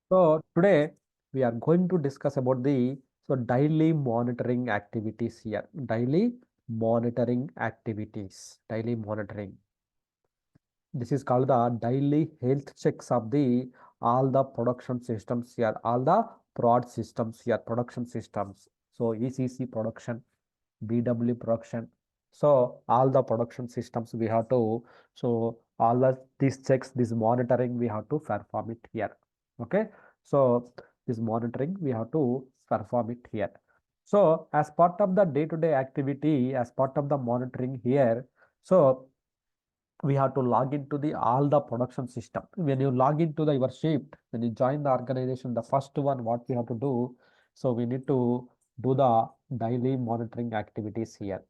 So today we are going to discuss about the daily monitoring activities here. Daily monitoring activities. Daily monitoring. This is called the daily health checks of the all the production systems here, all the prod systems here, production systems. So ECC production, BW production. So all the production systems we have to, so all the these checks, this monitoring we have to perform it here. Okay. So this monitoring we have to perform it here. So as part of the day-to-day activity, as part of the monitoring here, so we have to log into the all the production system. When you log into the your shift, when you join the organization, the first one what we have to do, so we need to do the daily monitoring activities here,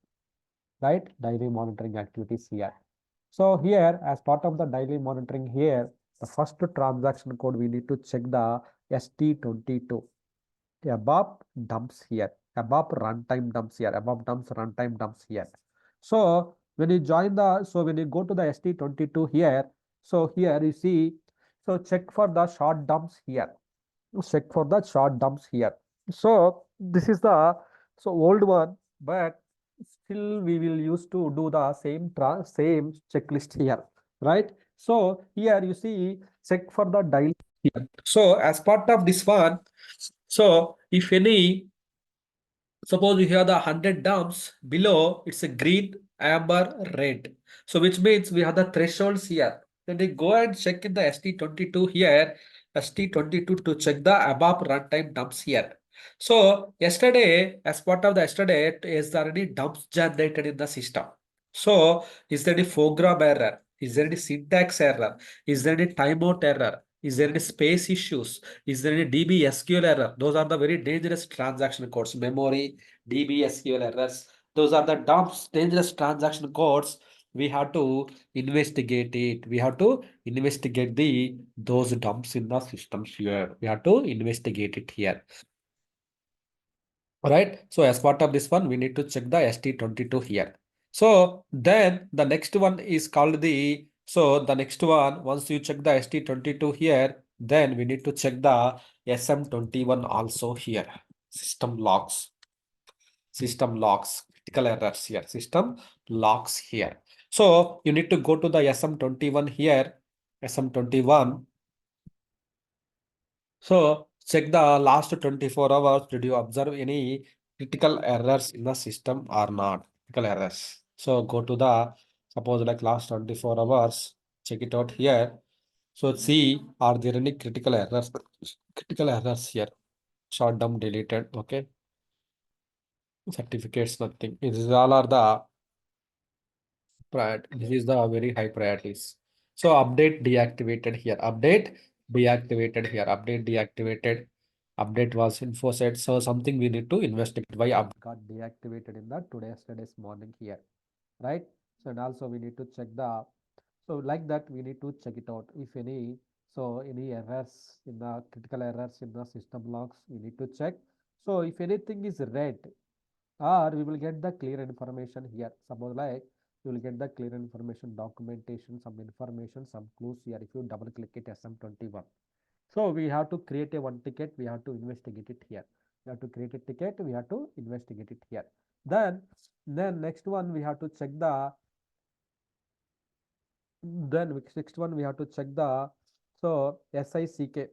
right? Daily monitoring activities here. So here, as part of the daily monitoring here, the first transaction code we need to check the ST22 above dumps here, above runtime dumps here, above dumps runtime dumps here. So when you join the, so when you go to the ST22 here, so here you see, so check for the short dumps here, check for the short dumps here. So this is the old one, but still we will use to do the same checklist here, right? So here you see check for the dial here. So as part of this one, so if any, suppose you have the 100 dumps below, it's a green, amber, red. So which means we have the thresholds here. Then we go and check in the ST22 here, ST22 to check the above runtime dumps here. So yesterday, as part of the yesterday, is there any dumps generated in the system? So is there any program error? Is there any syntax error? Is there any timeout error? Is there any space issues? Is there any DB SQL error? Those are the very dangerous transaction codes. Memory, DB SQL errors. Those are the dumps, dangerous transaction codes. We have to investigate it. We have to investigate the those dumps in the systems here. We have to investigate it here. Right. So as part of this one, we need to check the ST22 here. So then the next one is called the, so the next one, once you check the ST22 here, then we need to check the SM21 also here. System logs, critical errors here, system logs here. So you need to go to the SM21 here, SM21. So check the last 24 hours. Did you observe any critical errors in the system or not? Critical errors. So go to the, suppose like last 24 hours, check it out here. So see, are there any critical errors? Critical errors here. Short term deleted. Okay. Certificates, nothing. These all are the priority. This is the very high priorities. So update deactivated here. Update deactivated here. Update deactivated. Update was info set. So something we need to investigate why update got deactivated in the yesterday's morning here, right? So and also we need to check the, so like that we need to check it out. If any, so any errors in the critical errors in the system logs, we need to check. So if anything is red, or we will get the clear information here. Suppose like you will get the clear information documentation, some information, some clues here. If you double click it SM21. So we have to create a one ticket, we have to investigate it here. We have to create a ticket, we have to investigate it here. Then next one we have to check the, then next one we have to check the, so SICK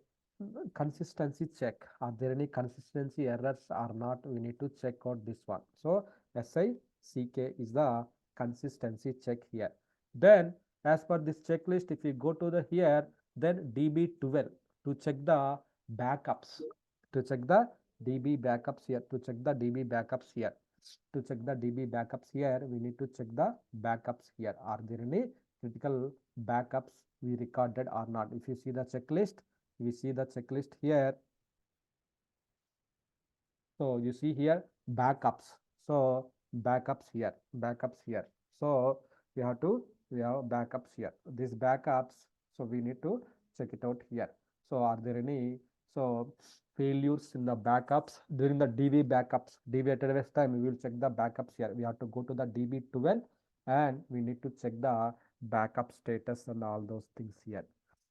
consistency check. Are there any consistency errors or not? We need to check out this one. So SICK is the consistency check here. Then as per this checklist, if you go to the here, then DB12 to check the backups, to check the DB backups here, to check the DB backups here. To check the DB backups here, we need to check the backups here. Are there any critical backups we recorded or not? If you see the checklist, we see the checklist here. So you see here backups. So backups here, backups here. So we have backups here. These backups, so we need to check it out here. So are there any, so failures in the backups during the DB backups? DB database time, we will check the backups here. We have to go to the DB12 and we need to check the backup status and all those things here.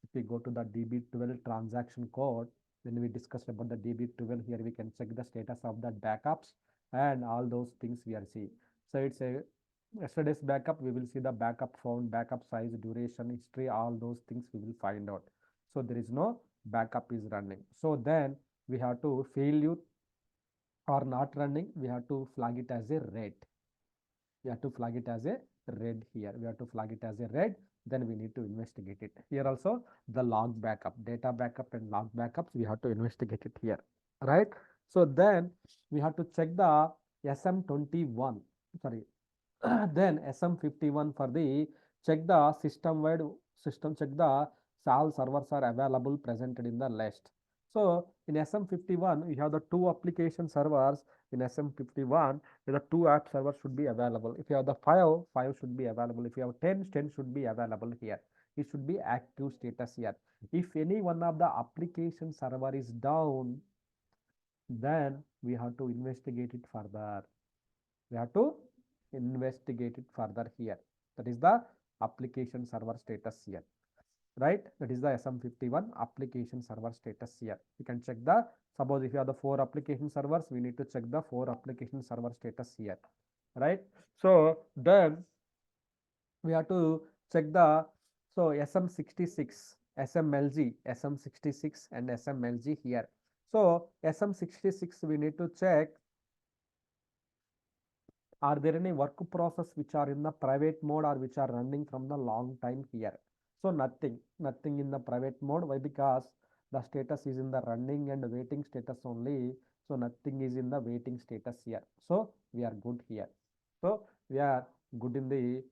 If we go to the DB12 transaction code, when we discussed about the DB12, here we can check the status of the backups and all those things we are seeing. So it's a yesterday's backup, we will see the backup found, backup size, duration, history, all those things we will find out. So there is no backup is running. So then we have to failure or not running, we have to flag it as a red. We have to flag it as a red here. We have to flag it as a red. Then we need to investigate it. Here also the log backup, data backup and log backups, we have to investigate it here, right? So then we have to check the SM21, sorry, then SM51 for the check the system wide system, check the all servers are available presented in the list. So in SM51 we have the two application servers. In SM51 the two app servers should be available. If you have the five should be available. If you have 10 should be available here. It should be active status here. If any one of the application server is down, then we have to investigate it further. We have to investigate it further here. That is the application server status here, right? That is the SM51 application server status here. You can check the, suppose if you have the 4 application servers, we need to check the 4 application server status here, right? So then we have to check the, so SM66, SMLG, SM66 and SMLG here. So SM66 we need to check, are there any work process which are in the private mode or which are running from the long time here? So nothing in the private mode. Why? Because the status is in the running and waiting status only. So nothing is in the waiting status here. So we are good here. So we are good in the.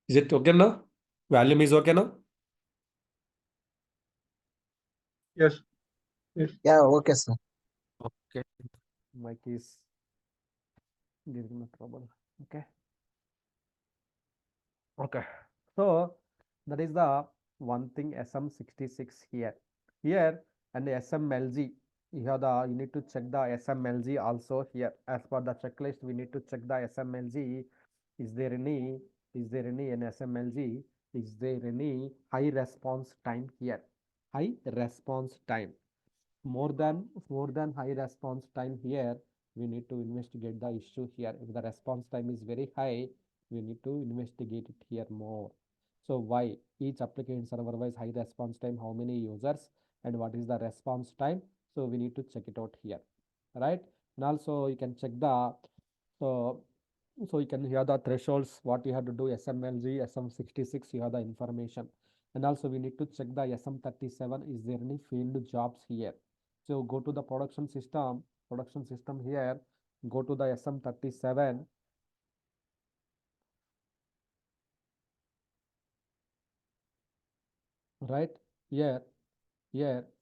Is it okay now? Volume is okay now? Yes. Yes. Yeah, okay, sir. Okay. Mic is giving me trouble. Okay. Okay. So that is the one thing, SM66 here. Here and SMLG. You need to check the SMLG also here. As per the checklist, we need to check the SMLG. Is there any in SMLG? Is there any high response time here? High response time. More than high response time here, we need to investigate the issue here. If the response time is very high, we need to investigate it here more. So why each application server wise high response time, how many users and what is the response time? So we need to check it out here, right? And also you can check the, so you can hear the thresholds, what you have to do, SMLG, SM66, you have the information. And also we need to check the SM37, is there any field jobs here? So go to the production system here, go to the SM37, right? Here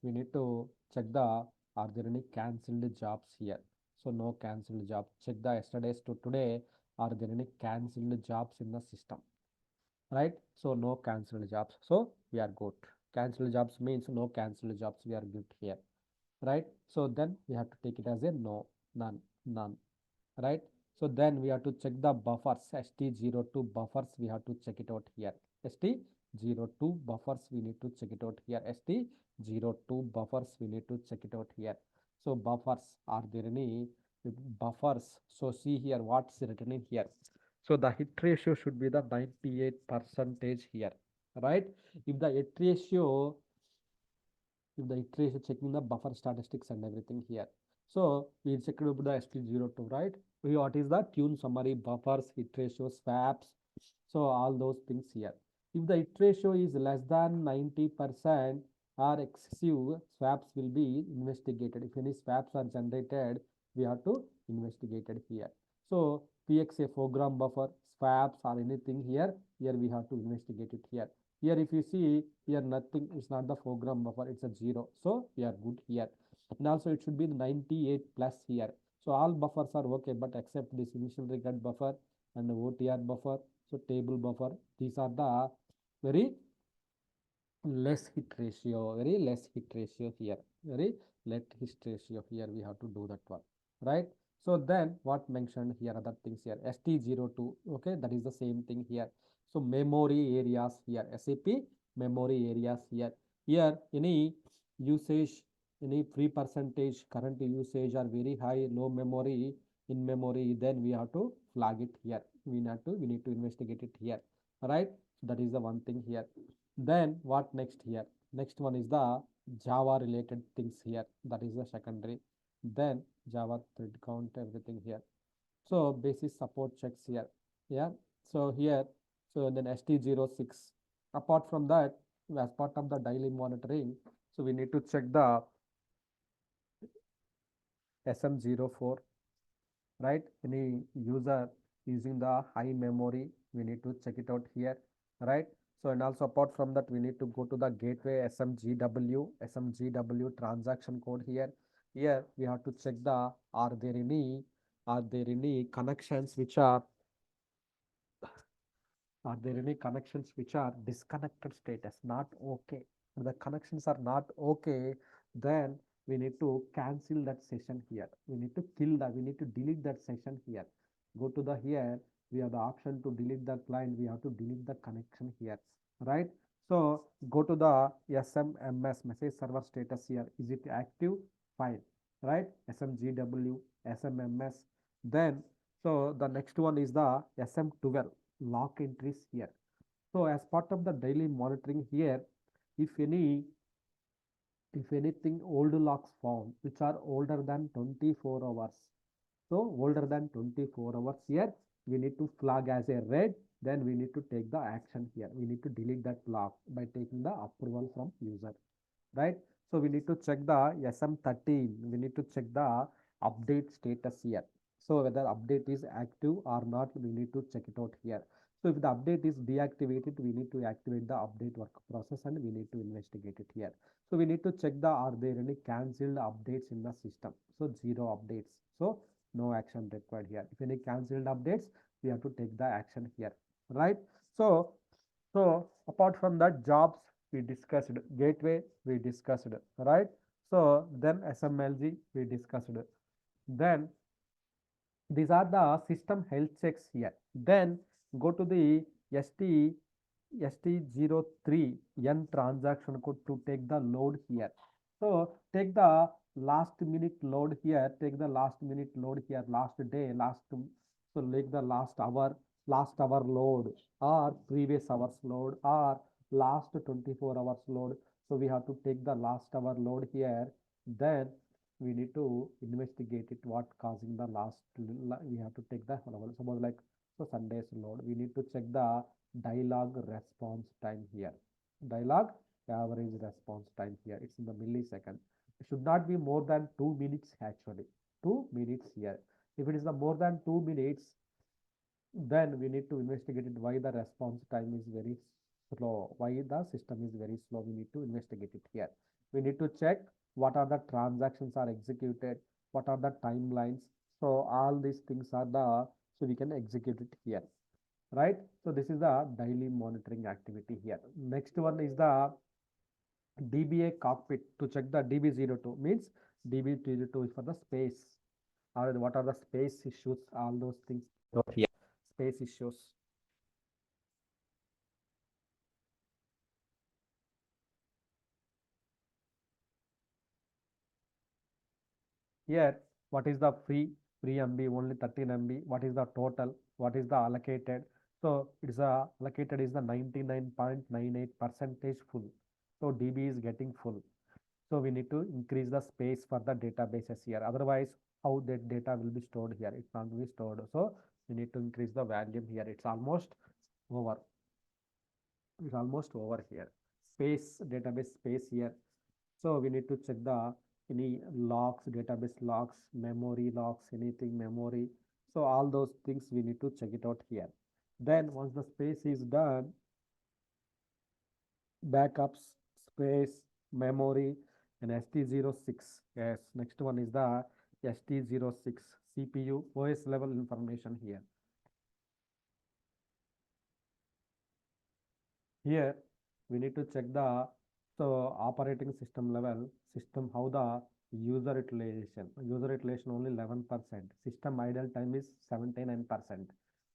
we need to check the, are there any cancelled jobs here? So no cancelled jobs. Check the yesterday's to today, are there any cancelled jobs in the system, right? So no cancelled jobs, so we are good. Cancelled jobs means no cancelled jobs, we are good here, right? So then we have to take it as a no, none, right? So then we have to check the buffers, ST02 buffers, we have to check it out here. ST02 buffers, we need to check it out here. ST02 buffers, we need to check it out here. So buffers, are there any buffers? So see here what's written in here. So the hit ratio should be the 98% here, right? If the hit ratio, checking the buffer statistics and everything here. So we checked with the ST02, right? What is the tune summary, buffers, hit ratio, swaps, so all those things here. If the hit ratio is less than 90% or excessive, swaps will be investigated. If any swaps are generated, we have to investigate it here. So PXA program buffer, swaps or anything here we have to investigate it here. Here if you see here, nothing is not the program buffer, it's a 0, so we are good here. And also it should be 98 plus here. So all buffers are okay, but except this initial record buffer and the OTR buffer, so table buffer, these are the very less hit ratio, very less hit ratio here, very less hit ratio here, we have to do that one, right? So then what mentioned here, other things here, ST02, okay, that is the same thing here. So memory areas here, SAP memory areas here. Here any usage, any free percentage, current usage are very high, low memory, in memory, then we have to flag it here. We need to investigate it here. Right? So that is the one thing here. Then what next here? Next one is the Java related things here. That is the secondary. Then Java thread count, everything here. So basis support checks here. Yeah. So here, so then ST06. Apart from that, as part of the daily monitoring, so we need to check the SM04, right? Any user using the high memory, we need to check it out here, right? So and also apart from that, we need to go to the gateway SMGW transaction code here. Here we have to check the are there any connections which are there any connections which are disconnected status, not okay? If the connections are not okay, then we need to cancel that session here. We need to kill that. We need to delete that session here. Go to the here. We have the option to delete the client. We have to delete the connection here, right? So go to the SMMS message server status here. Is it active? Fine, right? SMGW, SMMS. Then so the next one is the SM12 lock entries here. So as part of the daily monitoring here, if any if anything old locks found which are older than 24 hours, so older than 24 hours here, we need to flag as a red, then we need to take the action here. We need to delete that lock by taking the approval from user, right? So we need to check the SM13. We need to check the update status here. So whether update is active or not, we need to check it out here. So if the update is deactivated, we need to activate the update work process and we need to investigate it here. So we need to check the are there any cancelled updates in the system. So zero updates. So no action required here. If any cancelled updates, we have to take the action here, right? So apart from that, jobs we discussed, gateway we discussed, right? So then SMLG we discussed. Then these are the system health checks here. Then go to the ST ST03 N transaction code to take the load here. So take the last minute load here, take the last minute load here, last day, so like the last hour load or previous hours load or last 24 hours load. So we have to take the last hour load here. Then we need to investigate it, what causing the last, we have to take the suppose like so Sunday's load. We need to check the dialogue response time here. Dialogue average response time here. It's in the millisecond. It should not be more than 2 minutes actually. 2 minutes here. If it is the more than 2 minutes, then we need to investigate it why the response time is very slow, why the system is very slow. We need to investigate it here. We need to check what are the transactions are executed, what are the timelines. So all these things are the, so we can execute it here, right? So this is the daily monitoring activity here. Next one is the DBA cockpit to check the DB02 means DB02 is for the space or what are the space issues, all those things here. Space issues. Here, what is the free MB? Only 13 MB. What is the total? What is the allocated? So it is allocated is the 99.98 percentage full. So DB is getting full. So we need to increase the space for the databases here. Otherwise, how that data will be stored here? It can't be stored. So we need to increase the volume here. It's almost over. It's almost over here. Space, database space here. So we need to check the any logs, database logs, memory logs, anything memory. So all those things we need to check it out here. Then once the space is done, backups, space, memory, and ST06. Yes, next one is the ST06 CPU OS level information here. Here we need to check the operating system level, system how the user utilization only 11%, system idle time is 79%.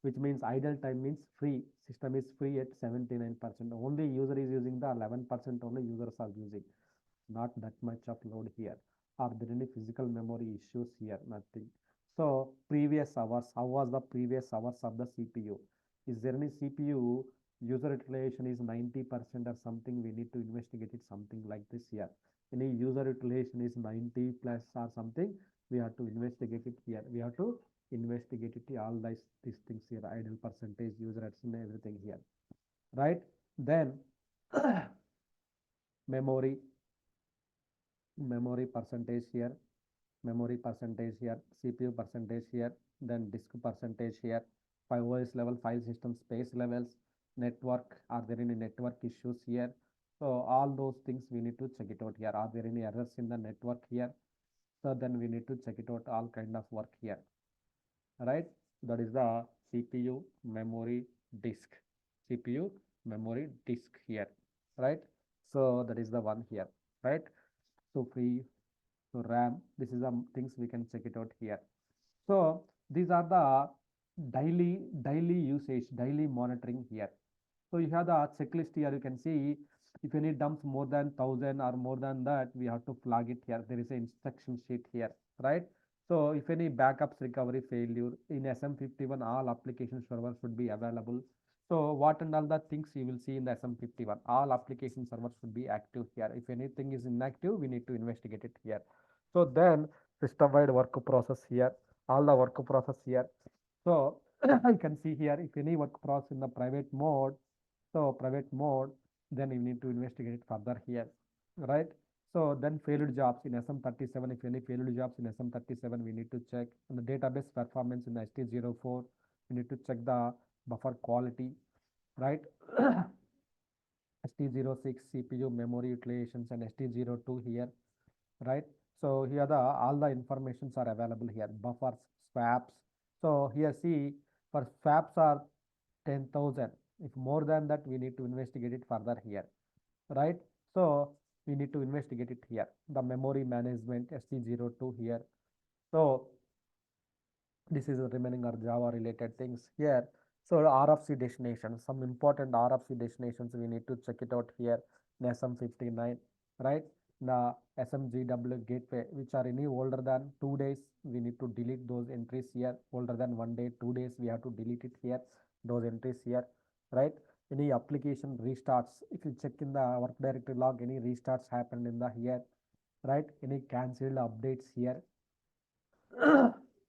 which means idle time means free. System is free at 79%. Only user is using the 11% only users are using. Not that much of load here. Are there any physical memory issues here? Nothing. So previous hours, how was the previous hours of the CPU? Is there any CPU user utilization is 90% or something? We need to investigate it something like this here. Any user utilization is 90 plus or something, we have to investigate it here. We have to investigate it all these things here, idle percentage, user and everything here, right? Then memory memory percentage here, memory percentage here, CPU percentage here, then disk percentage here, OS level, file system space levels, network, are there any network issues here? So all those things we need to check it out here. Are there any errors in the network here? So then we need to check it out, all kind of work here, right? That is the CPU, memory, disk, CPU, memory, disk here, right? So that is the one here, right? So free, so RAM, this is the things we can check it out here. So these are the daily usage, daily monitoring here. So you have the checklist here. You can see if any dumps more than 1,000 or more than that, we have to flag it here. There is an instruction sheet here, right? So if any backups recovery failure in SM51, all application servers should be available. So what and all the things you will see in the SM51, all application servers should be active here. If anything is inactive, we need to investigate it here. So then system-wide work process here, all the work process here. So you can see here, if any work process in the private mode, so private mode, then you need to investigate it further here, right? So then failed jobs in SM37, if any failed jobs in SM37, we need to check. And the database performance in ST04, we need to check the buffer quality, right? ST06 CPU memory utilizations and ST02 here, right? So here the all the informations are available here, buffers, swaps. So here see, for swaps are 10,000. If more than that, we need to investigate it further here, right? So we need to investigate it here. The memory management ST02 here. So this is the remaining are Java related things here. So RFC destinations, some important RFC destinations, we need to check it out here in SM59, right? The SMGW gateway, which are any older than 2 days, we need to delete those entries here. Older than 1 day, 2 days, we have to delete it here, those entries here, right? Any application restarts, if you check in the work directory log, any restarts happened in the here, right? Any cancelled updates here,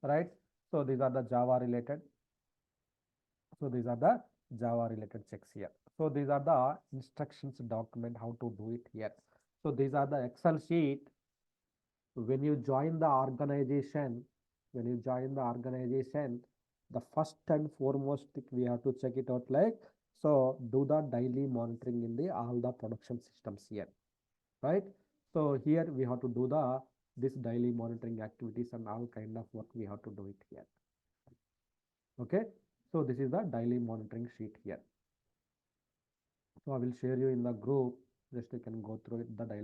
right? So these are the Java related. So these are the Java related checks here. So these are the instructions document how to do it here. So these are the Excel sheet. When you join the organization, the first and foremost we have to check it out like, so do the daily monitoring in the all the production systems here, right? So here we have to do the this daily monitoring activities and all kind of work we have to do it here. Okay, so this is the daily monitoring sheet here. So I will share you in the group, just you can go through it, the daily